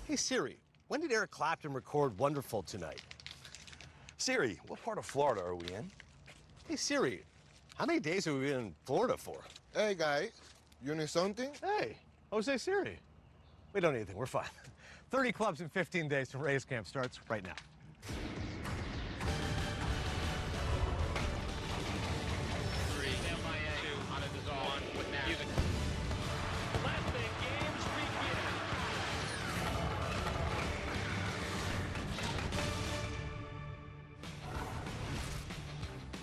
Hey Siri, when did Eric Clapton record Wonderful Tonight? Siri, what part of Florida are we in? Hey Siri, how many days have we been in Florida for? Hey guys, you need something? Hey, Jose Siri. We don't need anything, we're fine. 30 clubs in 15 days to Rays camp starts right now. Last big games begin.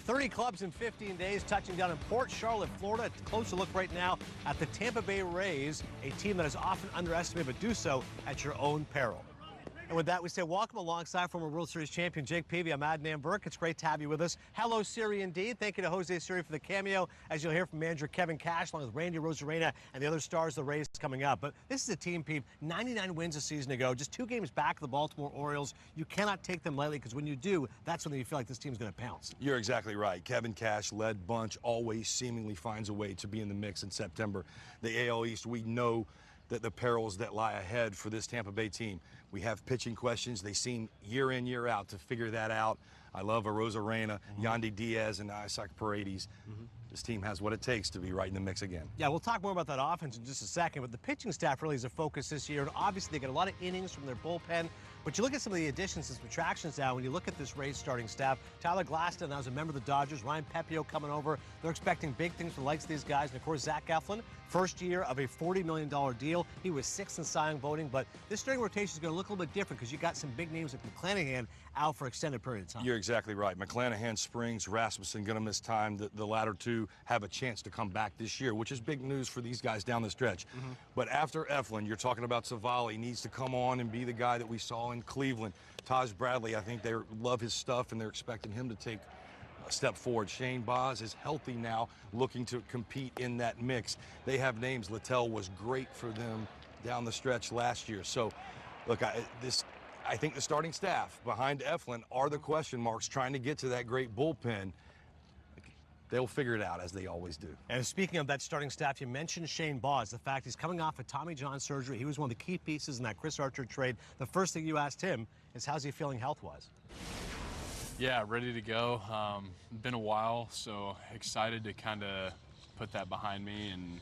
30 clubs in 15 days, touching down in Port Charlotte, Florida. A closer look right now at the Tampa Bay Rays, a team that is often underestimated, but do so at your own peril. And with that, we say welcome alongside former World Series champion Jake Peavy. I'm Adnan Burke. It's great to have you with us. Hello, Siri, indeed. Thank you to Jose Siri for the cameo, as you'll hear from manager Kevin Cash, along with Randy Rosarena and the other stars of the Rays coming up. But this is a team, Peavy, 99 wins a season ago, just 2 games back of the Baltimore Orioles. You cannot take them lightly, because when you do, that's when you feel like this team's going to pounce. You're exactly right. Kevin Cash, led bunch, always seemingly finds a way to be in the mix in September. The AL East, we know that the perils that lie ahead for this Tampa Bay team. We have pitching questions. They seem year in, year out to figure that out. I love Rosarena, Yandy Diaz, and Isaac Paredes. This team has what it takes to be right in the mix again. Yeah, we'll talk more about that offense in just a second, but the pitching staff really is a focus this year, and obviously they get a lot of innings from their bullpen. But you look at some of the additions and subtractions now, when you look at this Rays starting staff, Tyler Glaston, now was a member of the Dodgers, Ryan Pepio coming over. They're expecting big things from the likes of these guys. And of course, Zach Eflin, first year of a $40 million deal. He was 6th in Cy Young voting, but this starting rotation is going to look a little bit different, because you got some big names like McClanahan out for extended period of time. You're exactly right. McClanahan, Springs, Rasmussen going to miss time. The latter two have a chance to come back this year, which is big news for these guys down the stretch. But after Eflin, you're talking about Savali needs to come on and be the guy that we saw in Cleveland. Taj Bradley, I think they love his stuff, and they're expecting him to take a step forward. Shane Baz is healthy now, looking to compete in that mix. They have names. Littell was great for them down the stretch last year. So, look, I think the starting staff behind Eflin are the question marks trying to get to that great bullpen. They'll figure it out, as they always do. And speaking of that starting staff, you mentioned Shane Baz, the fact he's coming off a Tommy John surgery. He was one of the key pieces in that Chris Archer trade. The first thing you asked him is, how's he feeling health-wise? Yeah, ready to go. Been a while, so excited to kind of put that behind me and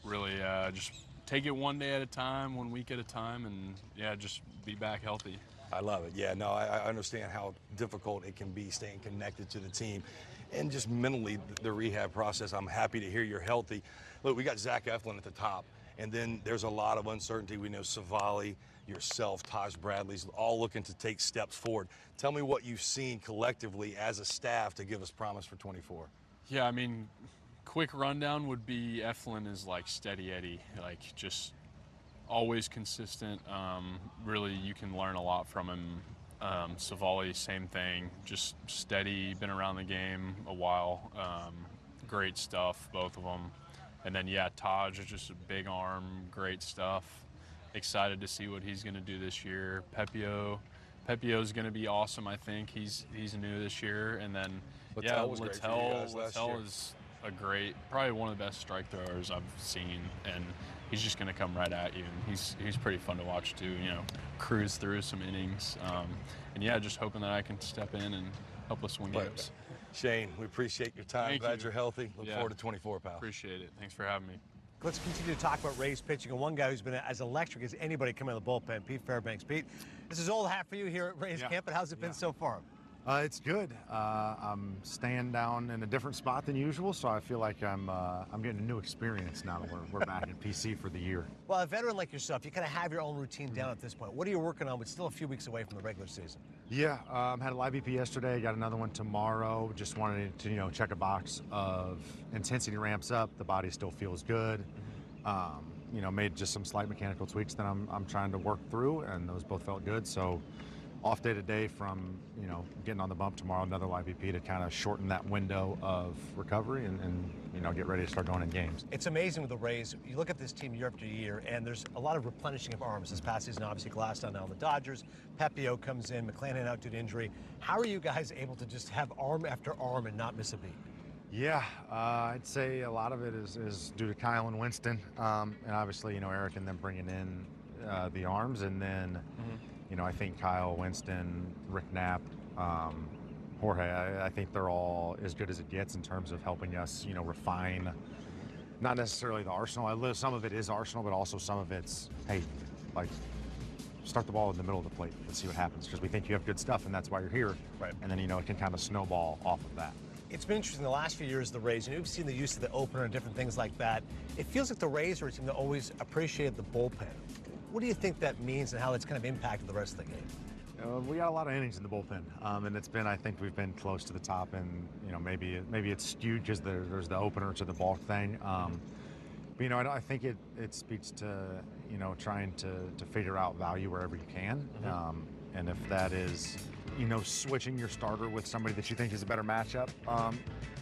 really just take it one day at a time, 1 week at a time, and yeah, just be back healthy. I love it. Yeah, no, I understand how difficult it can be staying connected to the team and just mentally the rehab process. I'm happy to hear you're healthy. Look, we got Zach Eflin at the top, and then there's a lot of uncertainty. We know Savali, yourself, Taj Bradley's all looking to take steps forward. Tell me what you've seen collectively as a staff to give us promise for 24. Yeah, I mean, quick rundown would be Eflin is like steady Eddie, like just always consistent. Really, you can learn a lot from him. Savali, same thing, just steady, been around the game a while. Great stuff, both of them. And then, yeah, Taj is just a big arm, great stuff. Excited to see what he's going to do this year. Pepio's going to be awesome, I think. He's new this year. And then, Littell was great for you guys last year. Littell is a great, probably one of the best strike throwers I've seen. And he's just going to come right at you. And he's pretty fun to watch, too, you know, cruise through some innings. And, yeah, just hoping that I can step in and help us win games. Shane, we appreciate your time. Glad you're healthy. Look forward to 24, pal. Appreciate it. Thanks for having me. Let's continue to talk about Rays pitching, and one guy who's been as electric as anybody coming out of the bullpen, Pete Fairbanks. Pete, this is old hat for you here at Rays camp, but how's it been so far? It's good. I'm staying down in a different spot than usual, so I feel like I'm getting a new experience now that we're back in PC for the year. Well, a veteran like yourself, you kind of have your own routine down at this point. What are you working on? It's still a few weeks away from the regular season. Yeah, had a live EP yesterday. Got another one tomorrow. Just wanted to check a box of intensity ramps up. The body still feels good. Made just some slight mechanical tweaks that I'm trying to work through, and those both felt good. So off day today from getting on the bump tomorrow, another live EP to kind of shorten that window of recovery and get ready to start going in games. It's amazing with the Rays. You look at this team year after year, and there's a lot of replenishing of arms. This past season, obviously, Glaston now on the Dodgers. Pepio comes in, McClanahan out due to injury. How are you guys able to just have arm after arm and not miss a beat? Yeah, I'd say a lot of it is due to Kyle and Winston, and obviously, Eric and them bringing in the arms, and then you know, I think Kyle, Winston, Rick Knapp, Jorge, I think they're all as good as it gets in terms of helping us, you know, refine not necessarily the arsenal. Some of it is arsenal, but also some of it's, hey, like, start the ball in the middle of the plate. Let's see what happens, because we think you have good stuff, and that's why you're here. Right. And then, you know, it can kind of snowball off of that. It's been interesting the last few years, the Rays, and you've seen the use of the opener and different things like that. It feels like the Rays are a team that always appreciated the bullpen. What do you think that means and how it's kind of impacted the rest of the game? We got a lot of innings in the bullpen, and it's been, I think we've been close to the top, and you know, maybe it's skewed because there's the opener to the bulk thing. But you know, I think it speaks to, you know, trying to figure out value wherever you can, and if that is, you know, switching your starter with somebody that you think is a better matchup,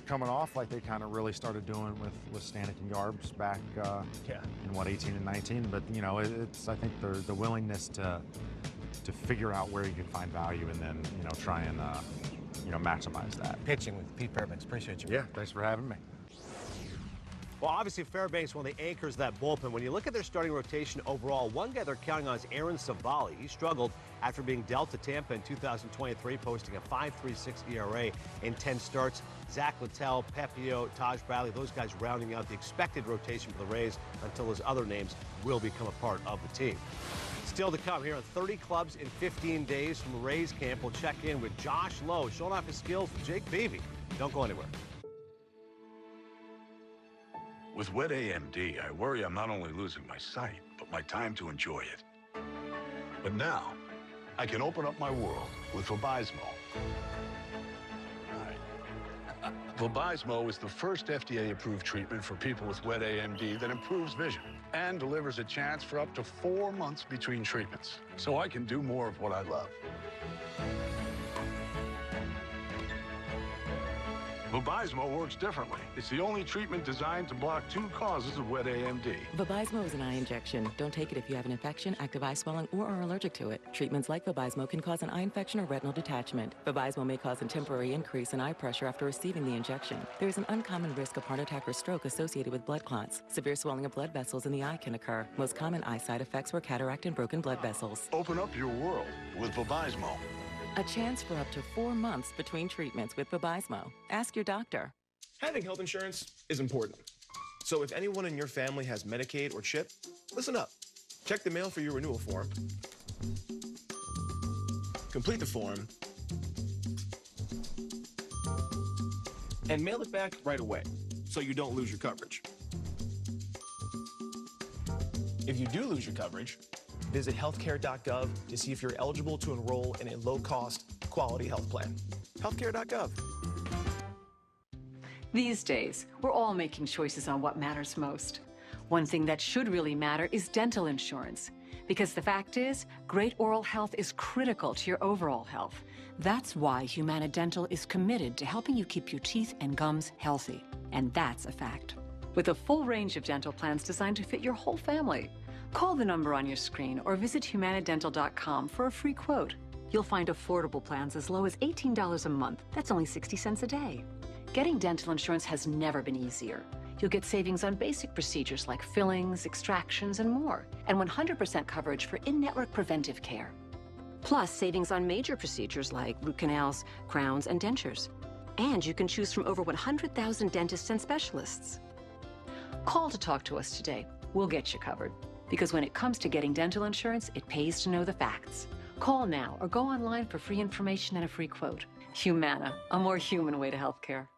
coming off like they kind of really started doing with Stanek and Yarbs back in what, 18 and 19. But you know, it's I think the willingness to figure out where you can find value and then, you know, try and you know, maximize that. Pitching with Pete Fairbanks. Appreciate you. Yeah, thanks for having me. Well, obviously, Fairbanks, one of the anchors of that bullpen. When you look at their starting rotation overall, one guy they're counting on is Aaron Savali. He struggled after being dealt to Tampa in 2023, posting a 5.36 ERA in 10 starts. Zach Littell, Pepio, Taj Bradley, those guys rounding out the expected rotation for the Rays until those other names will become a part of the team. Still to come here on 30 clubs in 15 days from Rays camp. We'll check in with Josh Lowe, showing off his skills with Jake Beebe. Don't go anywhere. With wet AMD, I worry I'm not only losing my sight, but my time to enjoy it. But now, I can open up my world with Vabysmo. Vabysmo is the first FDA-approved treatment for people with wet AMD that improves vision and delivers a chance for up to 4 months between treatments, so I can do more of what I love. Vabysmo works differently. It's the only treatment designed to block 2 causes of wet AMD. Vabysmo is an eye injection. Don't take it if you have an infection, active eye swelling, or are allergic to it. Treatments like Vabysmo can cause an eye infection or retinal detachment. Vabysmo may cause a temporary increase in eye pressure after receiving the injection. There is an uncommon risk of heart attack or stroke associated with blood clots. Severe swelling of blood vessels in the eye can occur. Most common eye side effects were cataract and broken blood vessels. Open up your world with Vabysmo. A chance for up to 4 months between treatments with Vabysmo. Ask your doctor. Having health insurance is important. So if anyone in your family has Medicaid or CHIP, listen up. Check the mail for your renewal form. Complete the form. And mail it back right away so you don't lose your coverage. If you do lose your coverage, visit healthcare.gov to see if you're eligible to enroll in a low-cost, quality health plan. Healthcare.gov. These days, we're all making choices on what matters most. One thing that should really matter is dental insurance. Because the fact is, great oral health is critical to your overall health. That's why Humana Dental is committed to helping you keep your teeth and gums healthy. And that's a fact. With a full range of dental plans designed to fit your whole family. Call the number on your screen or visit humanadental.com for a free quote. You'll find affordable plans as low as $18 a month. That's only 60 cents a day. Getting dental insurance has never been easier. You'll get savings on basic procedures like fillings, extractions, and more, and 100% coverage for in-network preventive care. Plus, savings on major procedures like root canals, crowns, and dentures. And you can choose from over 100,000 dentists and specialists. Call to talk to us today. We'll get you covered. Because when it comes to getting dental insurance, it pays to know the facts. Call now or go online for free information and a free quote. Humana, a more human way to healthcare.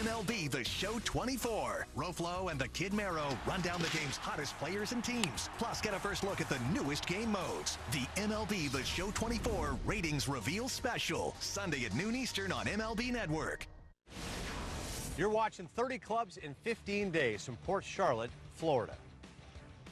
MLB The Show 24. Roflo and the Kid Mero run down the game's hottest players and teams. Plus, get a first look at the newest game modes. The MLB The Show 24 Ratings Reveal Special. Sunday at noon Eastern on MLB Network. You're watching 30 clubs in 15 days from Port Charlotte, Florida.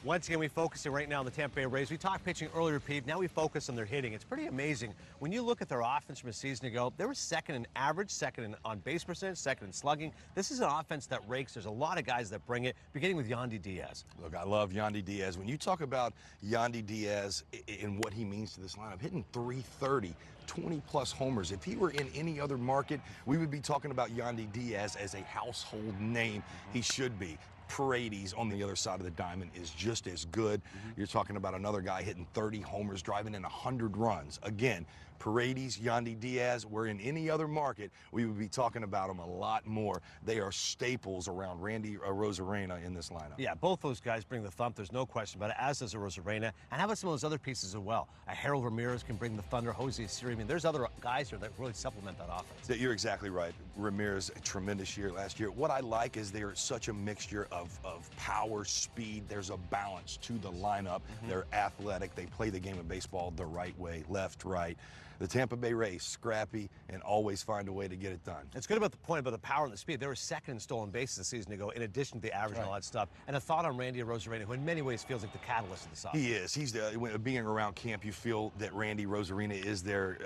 Once again, we're focusing right now on the Tampa Bay Rays. We talked pitching earlier, Pete. Now we focus on their hitting. It's pretty amazing. When you look at their offense from a season ago, they were second in average, second in on-base percentage, second in slugging. This is an offense that rakes. There's a lot of guys that bring it, beginning with Yandy Diaz. Look, I love Yandy Diaz. When you talk about Yandy Diaz and what he means to this lineup, hitting .330, 20-plus homers. If he were in any other market, we would be talking about Yandy Diaz as a household name. He should be. Paredes on the other side of the diamond is just as good. You're talking about another guy hitting 30 homers, driving in 100 runs. Again, Paredes, Yandy Diaz, where in any other market, we would be talking about them a lot more. They are staples around Randy Arozarena in this lineup. Yeah, both those guys bring the thump. There's no question about it, as does Arozarena. And how about some of those other pieces as well? Harold Ramirez can bring the thunder, Jose Siri. I mean, there's other guys here that really supplement that offense. You're exactly right. Ramirez, a tremendous year last year. What I like is they're such a mixture of power, speed. There's a balance to the lineup. They're athletic. They play the game of baseball the right way, left, right. The Tampa Bay Rays, scrappy and always find a way to get it done. It's good about the point about the power and the speed. They were second in stolen bases a season ago, in addition to the average and all that stuff. And a thought on Randy Arozarena, who in many ways feels like the catalyst of this offense. He is. He's being around camp. You feel that Randy Arozarena is their,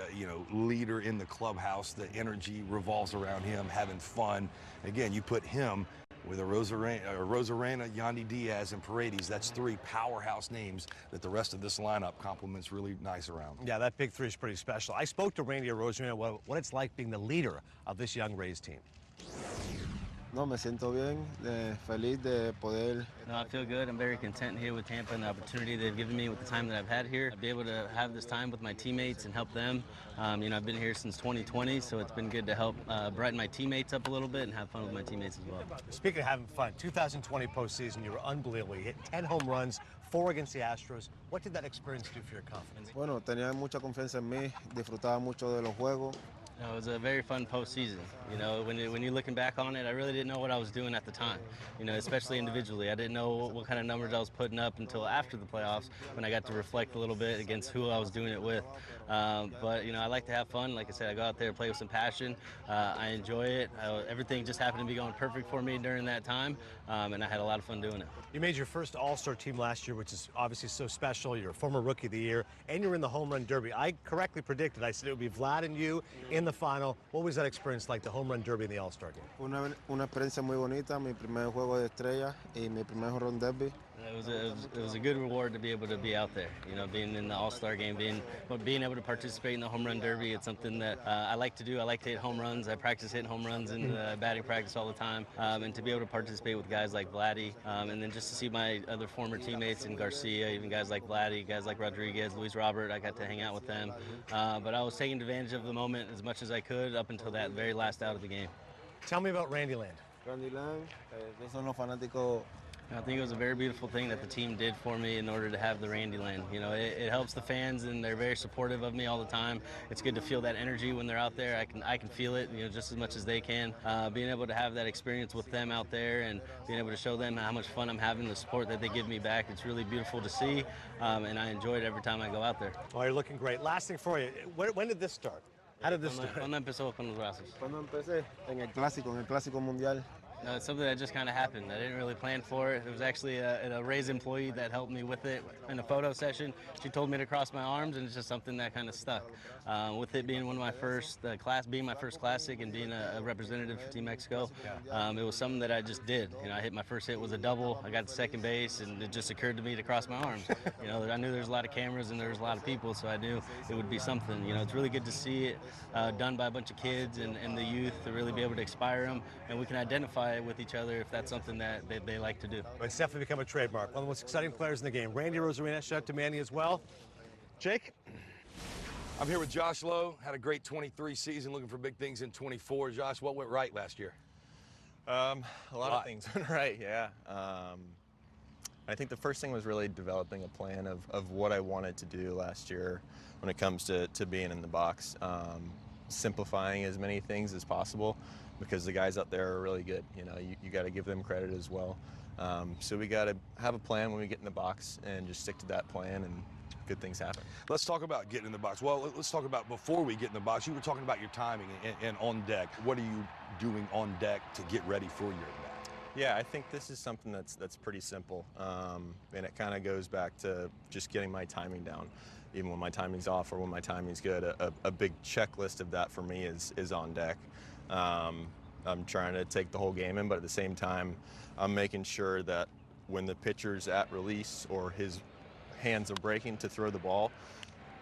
leader in the clubhouse. The energy revolves around him, having fun. Again, you put him with Arozarena, Yandy Diaz, and Paredes. That's three powerhouse names that the rest of this lineup complements really nice around. Yeah, that big three is pretty special. I spoke to Randy Arozarena what it's like being the leader of this young Rays team. No, me siento bien, feliz de poder. No, I feel good. I'm very content here with Tampa and the opportunity they've given me with the time that I've had here. I'll be able to have this time with my teammates and help them. I've been here since 2020, so it's been good to help brighten my teammates up a little bit and have fun with my teammates as well. Speaking of having fun, 2020 postseason, you were unbelievable. You hit 10 home runs, 4 against the Astros. What did that experience do for your confidence? Bueno, tenía mucha confianza en mí, disfrutaba mucho de los juegos. It was a very fun postseason. When you're looking back on it, I really didn't know what I was doing at the time. Especially individually, I didn't know what kind of numbers I was putting up until after the playoffs, when I got to reflect a little bit against who I was doing it with. But I like to have fun. Like I said, I go out there and play with some passion. I enjoy it. Everything just happened to be going perfect for me during that time, and I had a lot of fun doing it. You made your first All-Star team last year, which is obviously so special. You're a former Rookie of the Year, and you're in the Home Run Derby. I correctly predicted. I said it would be Vlad and you in the final. What was that experience like, the Home Run Derby and the All-Star game? Una experiencia muy bonita, mi primer juego de estrella y mi primer Home Run Derby. It was a good reward to be able to be out there, being in the All-Star game, being able to participate in the Home Run Derby. It's something that I like to do. I like to hit home runs. I practice hitting home runs in batting practice all the time. And to be able to participate with guys like Vladdy, and then just to see my other former teammates in Garcia, even guys like Vladdy, guys like Rodriguez, Luis Robert, I got to hang out with them. But I was taking advantage of the moment as much as I could up until that very last out of the game. Tell me about Randyland. Randyland, esos son los fanáticos. I think it was a very beautiful thing that the team did for me in order to have the Randyland. It helps the fans, and they're very supportive of me all the time. It's good to feel that energy when they're out there. I can feel it, just as much as they can. Being able to have that experience with them out there and being able to show them how much fun I'm having, the support that they give me back, it's really beautiful to see, and I enjoy it every time I go out there. Oh, you're looking great. Last thing for you, when did this start? How did this start? ¿Cuándo empezó con los brazos? Cuando empecé en el Clásico Mundial. No, it's something that just kind of happened. I didn't really plan for it. It was actually a Rays employee that helped me with it in a photo session. She told me to cross my arms, and it's just something that kind of stuck. With it being one of my first being my first classic and being a representative for Team Mexico, it was something that I just did. I hit my first hit was a double. I got to second base, and it just occurred to me to cross my arms. I knew there was a lot of cameras and there was a lot of people, so I knew it would be something. It's really good to see it done by a bunch of kids and the youth to really be able to inspire them, and we can identify with each other if that's something that they like to do. It's definitely become a trademark. One of the most exciting players in the game. Randy Arozarena, shout out to Manny as well. Jake? I'm here with Josh Lowe. Had a great 23 season, looking for big things in 24. Josh, what went right last year? A lot of things went right, yeah. I think the first thing was really developing a plan of what I wanted to do last year when it comes to being in the box. Simplifying as many things as possible, because the guys out there are really good. You got to give them credit as well. So we got to have a plan when we get in the box and just stick to that plan, and good things happen. Let's talk about getting in the box. Well, let's talk about before we get in the box. You were talking about your timing and on deck. What are you doing on deck to get ready for your at-bat? Yeah, I think this is something that's pretty simple, and it kind of goes back to just getting my timing down. Even when my timing's off or when my timing's good, a big checklist of that for me is on deck. I'm trying to take the whole game in, but at the same time, I'm making sure that when the pitcher's at release or his hands are breaking to throw the ball,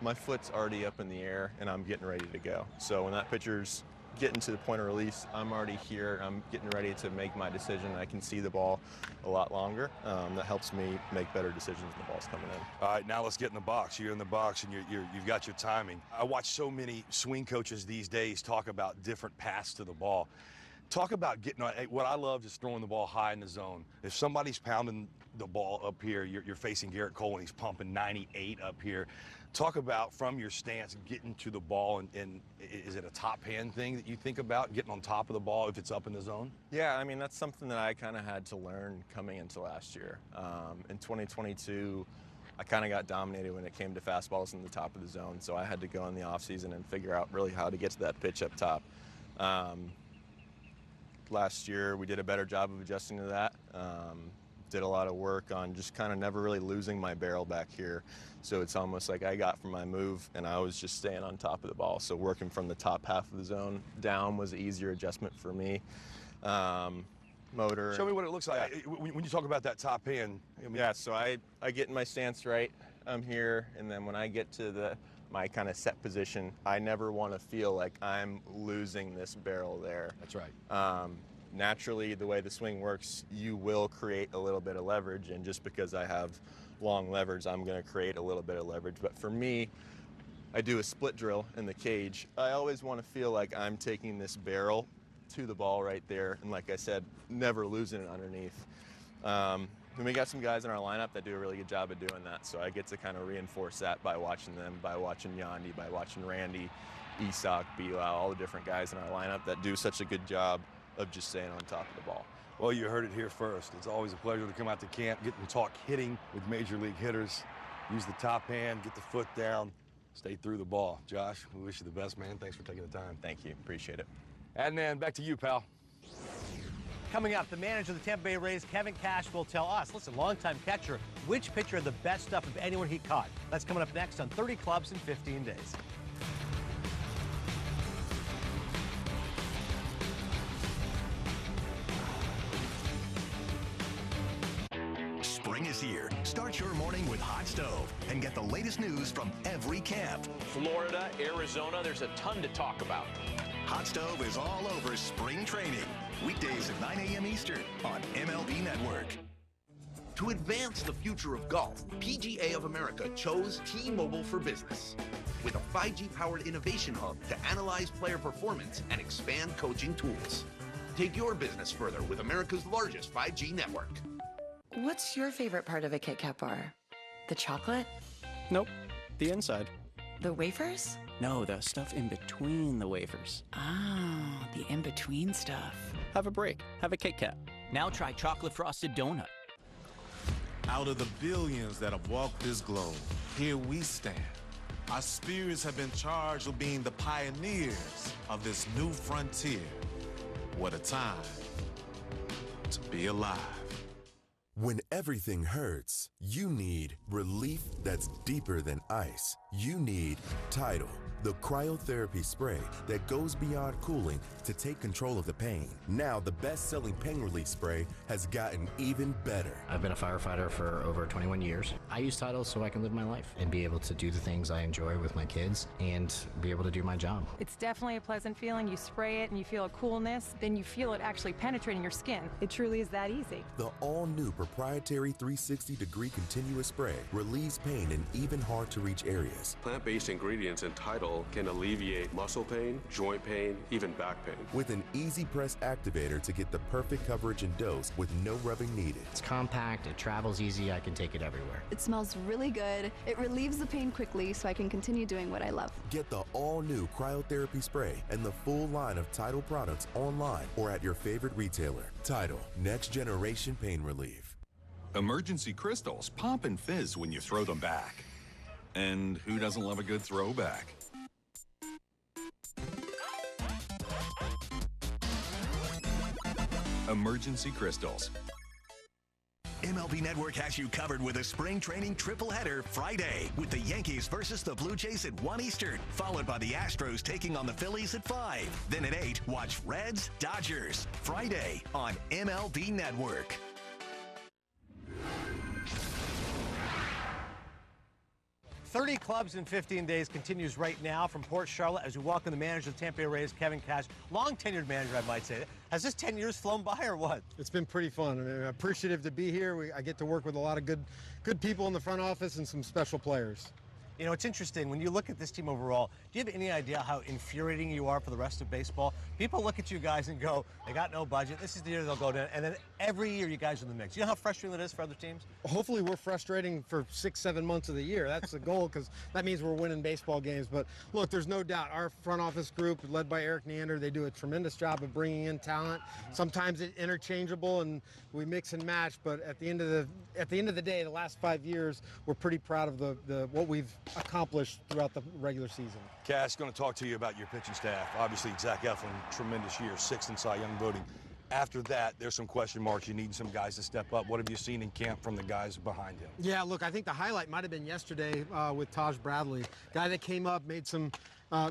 my foot's already up in the air and I'm getting ready to go. So when that pitcher's getting to the point of release, I'm already here. I'm getting ready to make my decision. I can see the ball a lot longer. That helps me make better decisions when the ball's coming in. All right, now let's get in the box. You're in the box, and you've got your timing. I watch so many swing coaches these days talk about different paths to the ball. Talk about getting on. What I love is throwing the ball high in the zone. If somebody's pounding the ball up here, you're facing Garrett Cole, and he's pumping 98 up here. Talk about, from your stance, getting to the ball, and is it a top hand thing that you think about, getting on top of the ball if it's up in the zone? Yeah, I mean, that's something that I kind of had to learn coming into last year. In 2022, I kind of got dominated when it came to fastballs in the top of the zone, so I had to go in the offseason and figure out really how to get to that pitch up top. Last year, we did a better job of adjusting to that. Did a lot of work on just kind of never really losing my barrel back here. So it's almost like I got from my move and I was just staying on top of the ball. So working from the top half of the zone down was an easier adjustment for me. Motor. Show me what it looks like. Yeah. When you talk about that top hand. I mean, yeah, so I get in my stance right. I'm here, and then when I get to my kind of set position, I never want to feel like I'm losing this barrel there. That's right. Naturally, the way the swing works, you will create a little bit of leverage, and just because I have long leverage, I'm going to create a little bit of leverage. But for me, I do a split drill in the cage. I always want to feel like I'm taking this barrel to the ball right there, and like I said, never losing it underneath. And we got some guys in our lineup that do a really good job of doing that, so I get to kind of reinforce that by watching them, by watching Yandy, by watching Randy, Isak, Bilal, all the different guys in our lineup that do such a good job of just staying on top of the ball. Well, you heard it here first. It's always a pleasure to come out to camp, get and talk hitting with major league hitters. Use the top hand, get the foot down, stay through the ball. Josh, we wish you the best, man. Thanks for taking the time. Thank you. Appreciate it. And then back to you, pal. Coming up, the manager of the Tampa Bay Rays, Kevin Cash, will tell us, listen, longtime catcher, which pitcher had the best stuff of anyone he caught. That's coming up next on 30 Clubs in 15 days. Spring is here. Start your morning with Hot Stove and get the latest news from every camp. Florida, Arizona, there's a ton to talk about. Hot Stove is all over spring training. Weekdays at 9 a.m. Eastern on MLB Network. To advance the future of golf, PGA of America chose T-Mobile for Business. With a 5G-powered innovation hub to analyze player performance and expand coaching tools. Take your business further with America's largest 5G network. What's your favorite part of a Kit Kat bar? The chocolate? Nope. The inside. The wafers? No, the stuff in between the wafers. Oh, the in-between stuff. Have a break. Have a Kit Kat. Now try chocolate frosted donut. Out of the billions that have walked this globe, here we stand. Our spirits have been charged with being the pioneers of this new frontier. What a time to be alive. When everything hurts, you need relief that's deeper than ice. You need Tidal, the cryotherapy spray that goes beyond cooling to take control of the pain. Now the best-selling pain relief spray has gotten even better. I've been a firefighter for over 21 years. I use Tidal so I can live my life and be able to do the things I enjoy with my kids and be able to do my job. It's definitely a pleasant feeling. You spray it and you feel a coolness, then you feel it actually penetrating your skin. It truly is that easy. The all-new proprietary 360-degree continuous spray relieves pain in even hard-to-reach areas. Plant-based ingredients in Tidal can alleviate muscle pain, joint pain, even back pain. With an easy press activator to get the perfect coverage and dose with no rubbing needed. It's compact, it travels easy, I can take it everywhere. It smells really good. It relieves the pain quickly so I can continue doing what I love. Get the all-new cryotherapy spray and the full line of Tidal products online or at your favorite retailer. Tidal, next generation pain relief. Emergency crystals pop and fizz when you throw them back. And who doesn't love a good throwback? Emergency crystals. MLB Network has you covered with a spring training triple header Friday with the Yankees versus the Blue Jays at 1 Eastern, followed by the Astros taking on the Phillies at 5. Then at 8, watch Reds, Dodgers. Friday on MLB Network. 30 clubs in 15 days continues right now from Port Charlotte as we welcome the manager of the Tampa Bay Rays, Kevin Cash. Long-tenured manager, I might say. Has this 10 years flown by or what? It's been pretty fun. I mean, I'm appreciative to be here. I get to work with a lot of good people in the front office and some special players. You know, it's interesting. When you look at this team overall, do you have any idea how infuriating you are for the rest of baseball? People look at you guys and go, they got no budget. This is the year they'll go down. And then every year you guys are in the mix. You know how frustrating that is for other teams? Hopefully we're frustrating for 6-7 months of the year. That's the goal, because that means we're winning baseball games. But look, there's no doubt our front office group, led by Eric Neander, they do a tremendous job of bringing in talent. Sometimes it's interchangeable and we mix and match. But at the end of the day, the last 5 years, we're pretty proud of the what we've accomplished throughout the regular season. Cass, going to talk to you about your pitching staff. Obviously, Zach Eflin, tremendous year, 6th in Cy Young voting. After that, there's some question marks. You need some guys to step up. What have you seen in camp from the guys behind him? Yeah, look, I think the highlight might have been yesterday with Taj Bradley, guy that came up, made some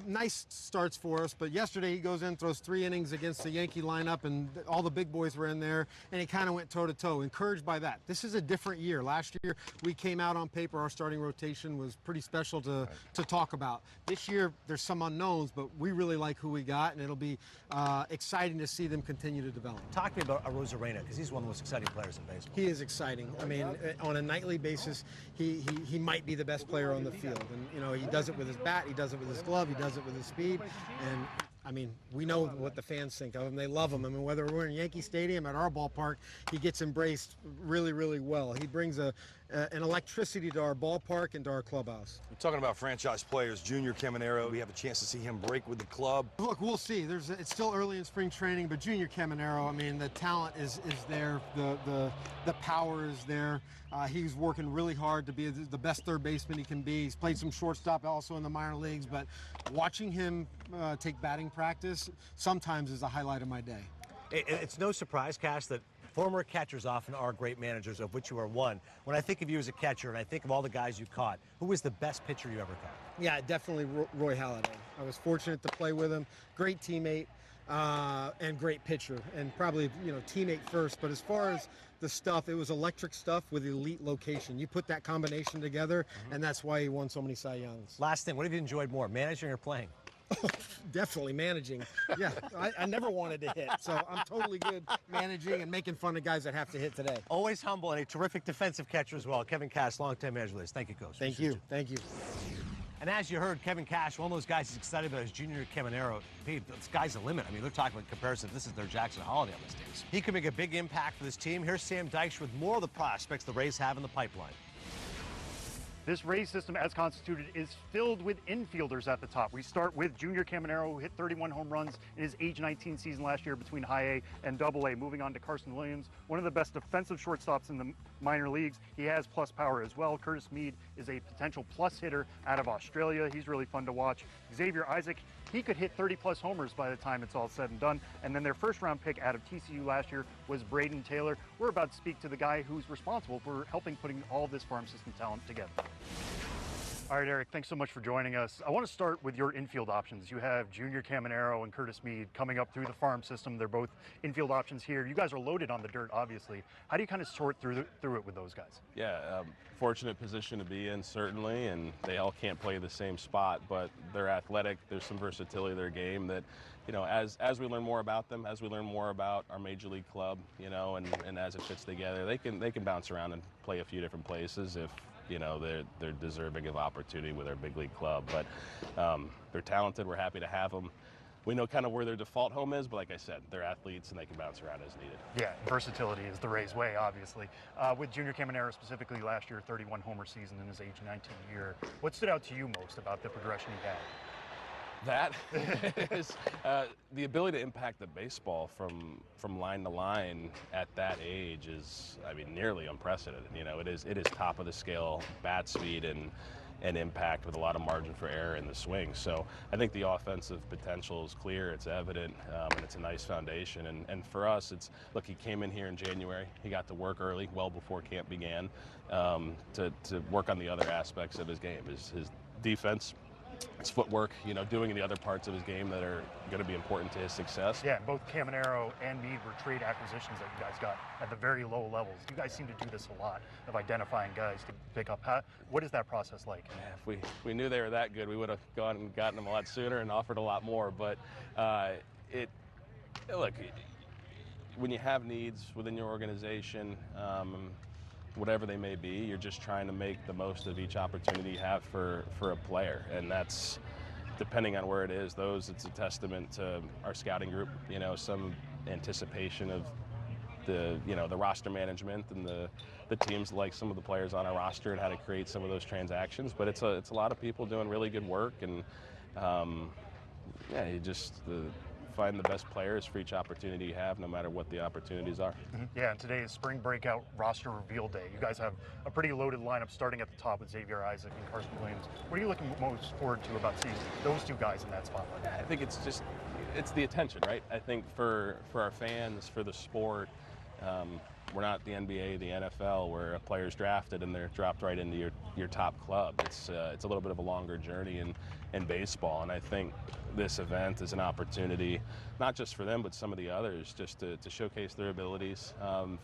nice starts for us, but yesterday he goes in, throws 3 innings against the Yankee lineup, and all the big boys were in there, and he kind of went toe-to-toe. Encouraged by that. This is a different year. Last year, we came out on paper, our starting rotation was pretty special to talk about. This year, there's some unknowns, but we really like who we got, and it'll be exciting to see them continue to develop. Talk to me about Arozarena, because he's one of the most exciting players in baseball. He is exciting. I mean, on a nightly basis, he might be the best player on the field, and you know, he does it with his bat, he does it with his glove, he does it with his speed, and I mean, we know what the fans think of him. They love him. I mean, whether we're in Yankee Stadium, at our ballpark, he gets embraced really, really well. He brings an electricity to our ballpark and to our clubhouse. We're talking about franchise players, Junior Caminero. We have a chance to see him break with the club. Look, we'll see. It's still early in spring training, but Junior Caminero, I mean, the talent is there. The power is there. He's working really hard to be the best third baseman he can be. He's played some shortstop also in the minor leagues, but watching him take batting practice sometimes is a highlight of my day. It's no surprise, Cash, that former catchers often are great managers, of which you are one. When I think of you as a catcher and I think of all the guys you caught, who was the best pitcher you ever caught? Yeah, definitely Roy Halladay. I was fortunate to play with him. Great teammate and great pitcher, and probably, you know, teammate first. But as far as the stuff, it was electric stuff with elite location. You put that combination together, and that's why he won so many Cy Youngs. Last thing, what have you enjoyed more, managing or playing? Definitely managing. Yeah, I never wanted to hit, so I'm totally good managing and making fun of guys that have to hit today. Always humble and a terrific defensive catcher as well. Kevin Cash, longtime manager. Thank you, Coach. Thank you. Thank you. And as you heard, Kevin Cash, one of those guys he's excited about is Junior Caminero. The sky's the limit. I mean, they're talking about comparison. This is their Jackson Holiday on these days. He could make a big impact for this team. Here's Sam Dykstra with more of the prospects the Rays have in the pipeline. This Rays system, as constituted, is filled with infielders at the top. We start with Junior Caminero, who hit 31 home runs in his age 19 season last year between High A and Double A. Moving on to Carson Williams, one of the best defensive shortstops in the minor leagues. He has plus power as well. Curtis Mead is a potential plus hitter out of Australia. He's really fun to watch. Xavier Isaac, he could hit 30-plus homers by the time it's all said and done. And then their first-round pick out of TCU last year was Braden Taylor. We're about to speak to the guy who's responsible for helping putting all this farm system talent together. All right, Eric, thanks so much for joining us. I want to start with your infield options. You have Junior Caminero and Curtis Mead coming up through the farm system. They're both infield options here. You guys are loaded on the dirt, obviously. How do you kind of sort through it with those guys? Yeah, fortunate position to be in, certainly, and they all can't play the same spot, but they're athletic. There's some versatility to their game that, you know, as we learn more about them, as we learn more about our major league club, you know, and as it fits together, they can bounce around and play a few different places if, you know, they're deserving of opportunity with our big league club. But they're talented. We're happy to have them. We know kind of where their default home is, but like I said, they're athletes and they can bounce around as needed. Yeah, versatility is the Rays way, obviously. With Junior Caminero specifically last year, 31 homer season in his age 19 year. What stood out to you most about the progression he had? That is the ability to impact the baseball from line to line at that age is, I mean, nearly unprecedented. You know, it is top of the scale bat speed and impact with a lot of margin for error in the swing. So I think the offensive potential is clear, it's evident, and it's a nice foundation. And for us, it's, look, he came in here in January. He got to work early, well before camp began, to work on the other aspects of his game. His defense, his footwork, you know, doing the other parts of his game that are going to be important to his success. Yeah, both Caminero and Meade were trade acquisitions that you guys got at the very low levels. You guys seem to do this a lot of identifying guys to pick up. What is that process like? Yeah, if we knew they were that good, we would have gone and gotten them a lot sooner and offered a lot more. But look, when you have needs within your organization, whatever they may be, you're just trying to make the most of each opportunity you have for a player, and that's depending on where it is. It's a testament to our scouting group, you know, some anticipation of the roster management and the teams like some of the players on our roster and how to create some of those transactions. But it's a lot of people doing really good work, and you just find the best players for each opportunity you have, no matter what the opportunities are. Yeah, and today is spring breakout roster reveal day. You guys have a pretty loaded lineup starting at the top with Xavier Isaac and Carson Williams. What are you looking most forward to about seeing those two guys in that spotlight? I think it's the attention, right? I think for our fans, for the sport, we're not the NBA, the NFL, where a player's drafted and they're dropped right into your top club. It's a little bit of a longer journey in baseball, and I think this event is an opportunity, not just for them, but some of the others, just to showcase their abilities,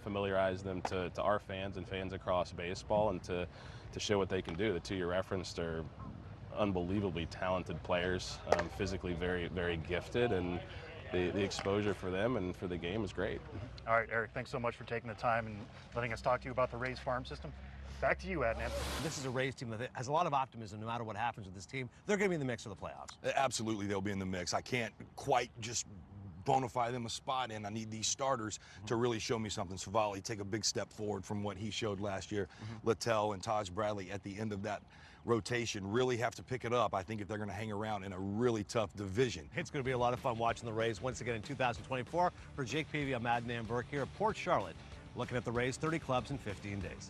familiarize them to our fans and fans across baseball, and to show what they can do. The two you referenced are unbelievably talented players, physically very, very gifted, and the exposure for them and for the game is great. All right, Eric, thanks so much for taking the time and letting us talk to you about the Rays farm system. Back to you, Adnan. This is a Rays team that has a lot of optimism. No matter what happens with this team, they're going to be in the mix for the playoffs. Absolutely, they'll be in the mix. I can't quite just bona fide them a spot in. I need these starters to really show me something. Savali take a big step forward from what he showed last year. Littell and Taj Bradley at the end of that rotation really have to pick it up, I think, if they're going to hang around in a really tough division. It's going to be a lot of fun watching the Rays once again in 2024. For Jake Peavy, I'm Adnan Burke here at Port Charlotte, looking at the Rays 30 clubs in 15 days.